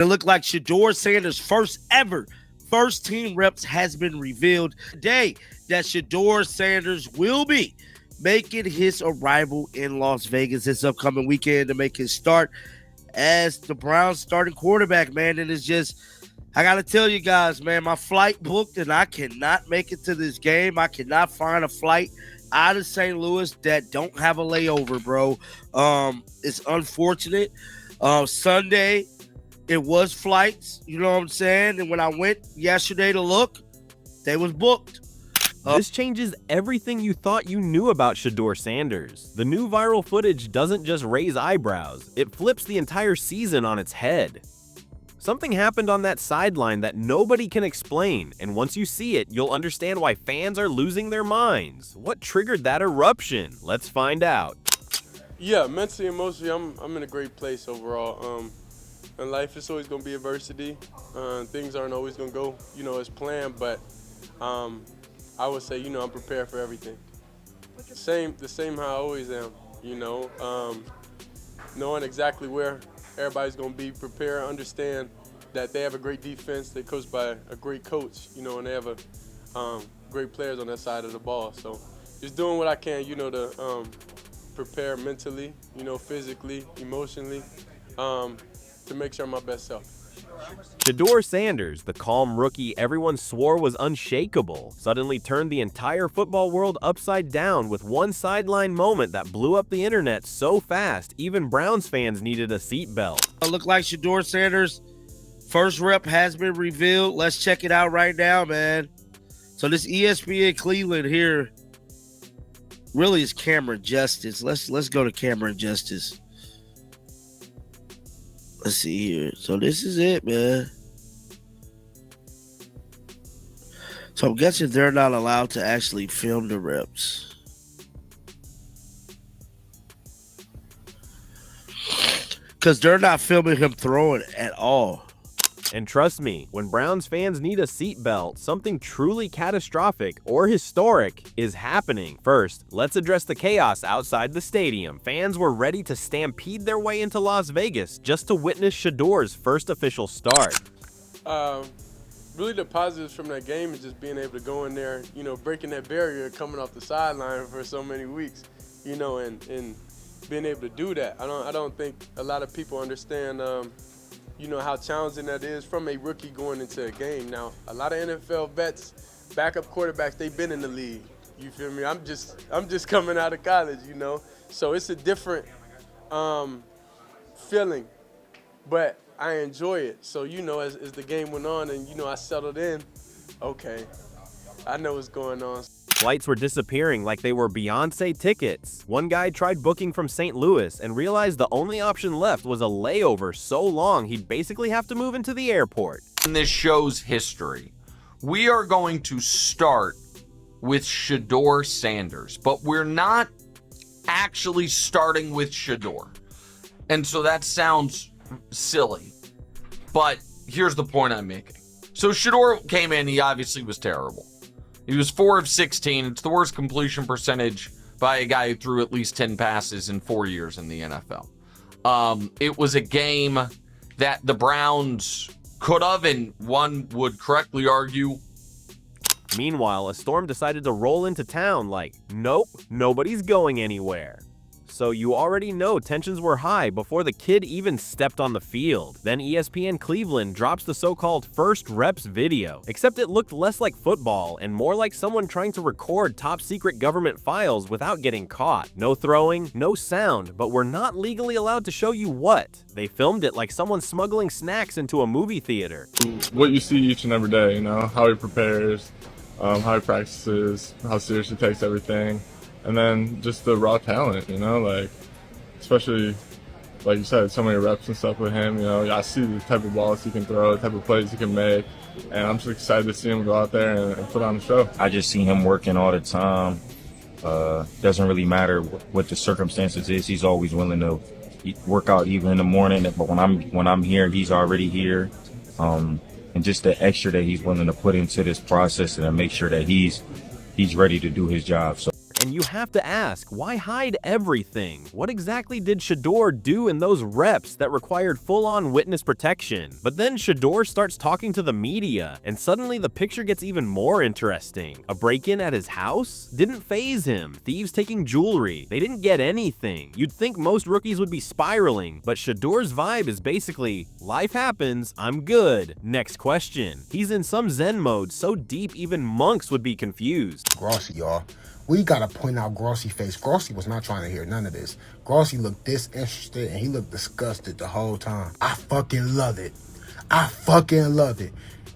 It looked like Shedeur Sanders' first team reps has been revealed today that Shedeur Sanders will be making his arrival in Las Vegas this upcoming weekend to make his start as the Browns starting quarterback, man. And it's just, I got to tell you guys, man, my flight booked and I cannot make it to this game. I cannot find a flight out of St. Louis that don't have a layover, bro. It's unfortunate. Sunday, it was flights, you know what I'm saying? And when I went yesterday to look, they was booked. This changes everything you thought you knew about Shedeur Sanders. The new viral footage doesn't just raise eyebrows, it flips the entire season on its head. Something happened on that sideline that nobody can explain, and once you see it, you'll understand why fans are losing their minds. What triggered that eruption? Let's find out. Yeah, mentally, emotionally, I'm in a great place overall. In life, it's always going to be adversity. Things aren't always going to go, as planned, but I would say, I'm prepared for everything. The same how I always am, knowing exactly where everybody's going to be, prepared, understand that they have a great defense, they're coached by a great coach, and they have great players on that side of the ball. So just doing what I can, to prepare mentally, physically, emotionally, to make sure I'm my best self. Shedeur Sanders, the calm rookie everyone swore was unshakable, suddenly turned the entire football world upside down with one sideline moment that blew up the internet so fast, even Browns fans needed a seatbelt. It looked like Shedeur Sanders' first rep has been revealed. Let's check it out right now, man. So this ESPN Cleveland here really is Cameron Justice. Let's go to Cameron Justice. Let's see here. So this is it, man. So I'm guessing they're not allowed to actually film the reps. Because they're not filming him throwing at all. And trust me, when Browns fans need a seatbelt, something truly catastrophic or historic is happening. First, let's address the chaos outside the stadium. Fans were ready to stampede their way into Las Vegas just to witness Shedeur's first official start. Really the positives from that game is just being able to go in there, breaking that barrier coming off the sideline for so many weeks, and being able to do that. I don't think a lot of people understand how challenging that is from a rookie going into a game. Now, a lot of NFL vets, backup quarterbacks, they've been in the league. You feel me? I'm just coming out of college, So it's a different feeling, but I enjoy it. So, as the game went on and, I settled in, okay, I know what's going on. Flights were disappearing like they were Beyonce tickets. One guy tried booking from St. Louis and realized the only option left was a layover so long he'd basically have to move into the airport. In this show's history, we are going to start with Shedeur Sanders, but we're not actually starting with Shedeur. And so that sounds silly, but here's the point I'm making. So Shedeur came in, he obviously was terrible. He was 4 of 16. It's the worst completion percentage by a guy who threw at least 10 passes in 4 years in the NFL. It was a game that the Browns could have, and one would correctly argue. Meanwhile, a storm decided to roll into town like, nope, nobody's going anywhere. So you already know tensions were high before the kid even stepped on the field. Then ESPN Cleveland drops the so-called first reps video, except it looked less like football and more like someone trying to record top-secret government files without getting caught. No throwing, no sound, but we're not legally allowed to show you what. They filmed it like someone smuggling snacks into a movie theater. What you see each and every day, how he prepares, how he practices, how serious he takes everything. And then just the raw talent, especially, like you said, so many reps and stuff with him. I see the type of balls he can throw, the type of plays he can make, and I'm just excited to see him go out there and put on the show. I just see him working all the time. Doesn't really matter what the circumstances is. He's always willing to work out even in the morning. But when I'm here, he's already here. And just the extra that he's willing to put into this process and to make sure that he's ready to do his job. So. And you have to ask, why hide everything? What exactly did Shedeur do in those reps that required full-on witness protection? But then Shedeur starts talking to the media, and suddenly the picture gets even more interesting. A break-in at his house? Didn't faze him. Thieves taking jewelry. They didn't get anything. You'd think most rookies would be spiraling, but Shedeur's vibe is basically, life happens, I'm good. Next question. He's in some zen mode so deep even monks would be confused. Grossi, y'all. We gotta point out Grossi face. Grossi was not trying to hear none of this. Grossi looked disinterested and he looked disgusted the whole time. I fucking love it. I fucking love it.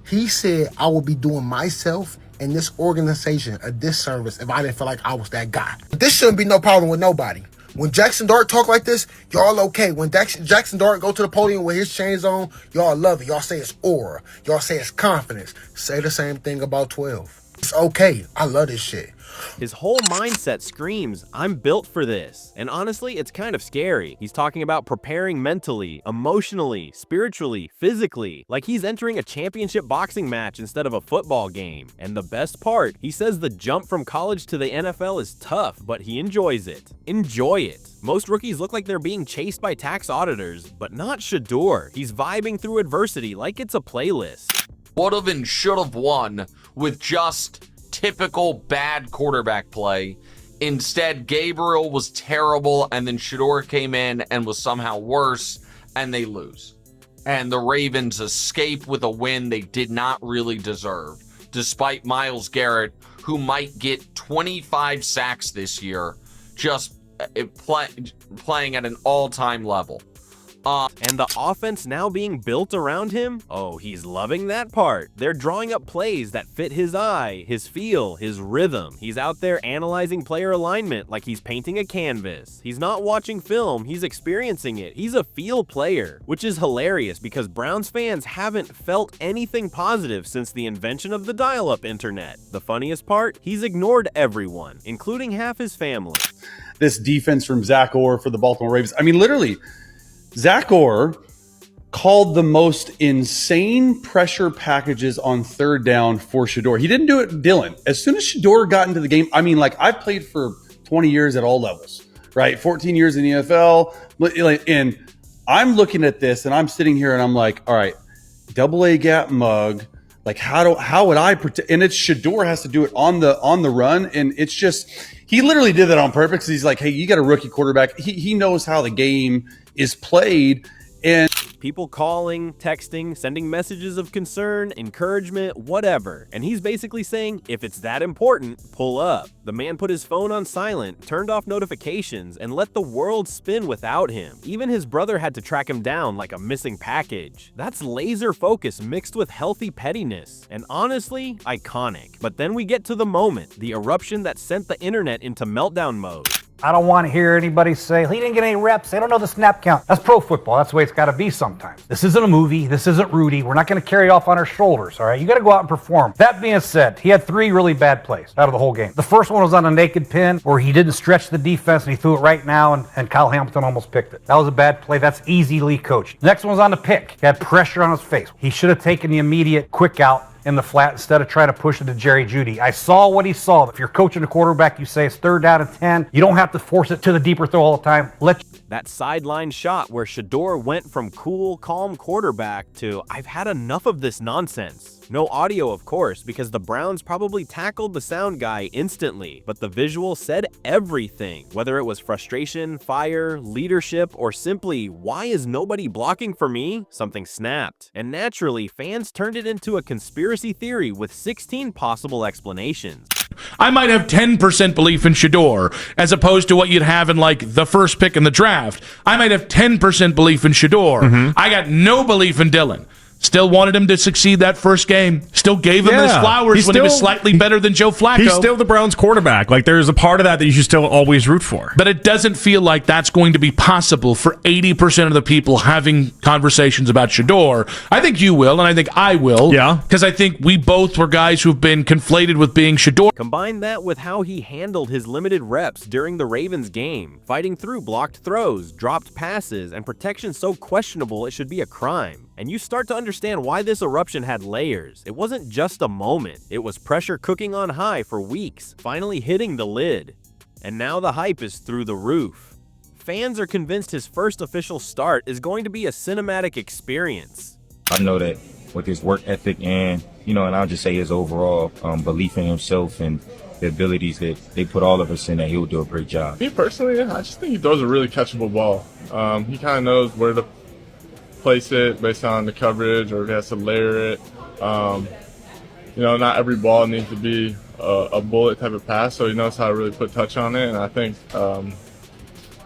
He said I would be doing myself and this organization a disservice if I didn't feel like I was that guy. This shouldn't be no problem with nobody. When Jackson Dart talk like this, y'all okay. When Jackson Dart go to the podium with his chains on, y'all love it. Y'all say it's aura. Y'all say it's confidence. Say the same thing about 12. It's okay. I love this shit. His whole mindset screams, I'm built for this. And honestly, it's kind of scary. He's talking about preparing mentally, emotionally, spiritually, physically, like he's entering a championship boxing match instead of a football game. And the best part, he says the jump from college to the NFL is tough, but he enjoys it. Enjoy it. Most rookies look like they're being chased by tax auditors, but not Shedeur. He's vibing through adversity like it's a playlist. Would've and should've won with just typical bad quarterback play. Instead, Gabriel was terrible, and then Shedeur came in and was somehow worse, and they lose. And the Ravens escape with a win they did not really deserve, despite Myles Garrett, who might get 25 sacks this year, just playing at an all-time level. And the offense now being built around him? Oh, he's loving that part. They're drawing up plays that fit his eye, his feel, his rhythm. He's out there analyzing player alignment like he's painting a canvas. He's not watching film, he's experiencing it. He's a feel player, which is hilarious because Browns fans haven't felt anything positive since the invention of the dial-up internet. The funniest part? He's ignored everyone, including half his family. This defense from Zach Orr for the Baltimore Ravens. I mean, literally, Zach Orr called the most insane pressure packages on third down for Shedeur. He didn't do it, Dylan. As soon as Shedeur got into the game, I mean, like, I've played for 20 years at all levels, right? 14 years in the NFL. And I'm looking at this and I'm sitting here and I'm like, all right, double A gap mug. Like, how would I protect? And it's Shedeur has to do it on the run. And it's just, he literally did that on purpose. He's like, hey, you got a rookie quarterback. He knows how the game is played. And people calling, texting, sending messages of concern, encouragement, whatever. And he's basically saying, if it's that important, pull up. The man put his phone on silent, turned off notifications, and let the world spin without him. Even his brother had to track him down like a missing package. That's laser focus mixed with healthy pettiness. And honestly, iconic. But then we get to the moment, the eruption that sent the internet into meltdown mode. I don't want to hear anybody say, he didn't get any reps, they don't know the snap count. That's pro football, that's the way it's got to be sometimes. This isn't a movie, this isn't Rudy, we're not going to carry it off on our shoulders, all right? You got to go out and perform. That being said, he had 3 really bad plays out of the whole game. The first one was on a naked pin where he didn't stretch the defense and he threw it right now and Kyle Hamilton almost picked it. That was a bad play, that's easily coached. Next one was on the pick. He had pressure on his face. He should have taken the immediate quick out in the flat instead of trying to push it to Jerry Jeudy. I saw what he saw. If you're coaching a quarterback, you say it's 3rd down and 10. You don't have to force it to the deeper throw all the time. That sideline shot where Shedeur went from cool, calm quarterback to I've had enough of this nonsense. No audio, of course, because the Browns probably tackled the sound guy instantly, but the visual said everything, whether it was frustration, fire, leadership, or simply, why is nobody blocking for me? Something snapped. And naturally, fans turned it into a conspiracy theory with 16 possible explanations. I might have 10% belief in Shedeur as opposed to what you'd have in like the first pick in the draft. I might have 10% belief in Shedeur. I got no belief in Dylan. Still wanted him to succeed that first game. Still gave him his flowers when he was slightly better than Joe Flacco. He's still the Browns quarterback. Like, there's a part of that you should still always root for. But it doesn't feel like that's going to be possible for 80% of the people having conversations about Shedeur. I think you will, and I think I will. Yeah. Because I think we both were guys who've been conflated with being Shedeur. Combine that with how he handled his limited reps during the Ravens game, fighting through blocked throws, dropped passes, and protection so questionable it should be a crime. And you start to understand why this eruption had layers. It wasn't just a moment. It was pressure cooking on high for weeks, finally hitting the lid. and now the hype is through the roof. Fans are convinced his first official start is going to be a cinematic experience. I know that with his work ethic and I'll just say his overall belief in himself and the abilities that they put all of us in, that he'll do a great job. Me personally, I just think he throws a really catchable ball. He kind of knows where to place it based on the coverage, or if he has to layer it. Not every ball needs to be a bullet type of pass, so he knows how to really put touch on it. And I think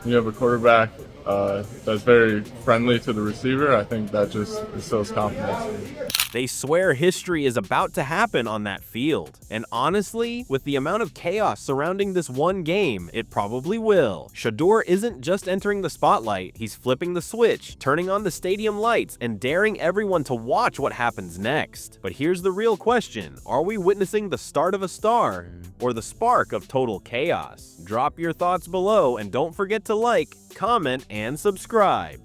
you have a quarterback that's very friendly to the receiver. I think that just instills confidence. They swear history is about to happen on that field. And honestly, with the amount of chaos surrounding this one game, it probably will. Shedeur isn't just entering the spotlight, he's flipping the switch, turning on the stadium lights, and daring everyone to watch what happens next. But here's the real question. Are we witnessing the start of a star, or the spark of total chaos? Drop your thoughts below, and don't forget to like, comment, and subscribe.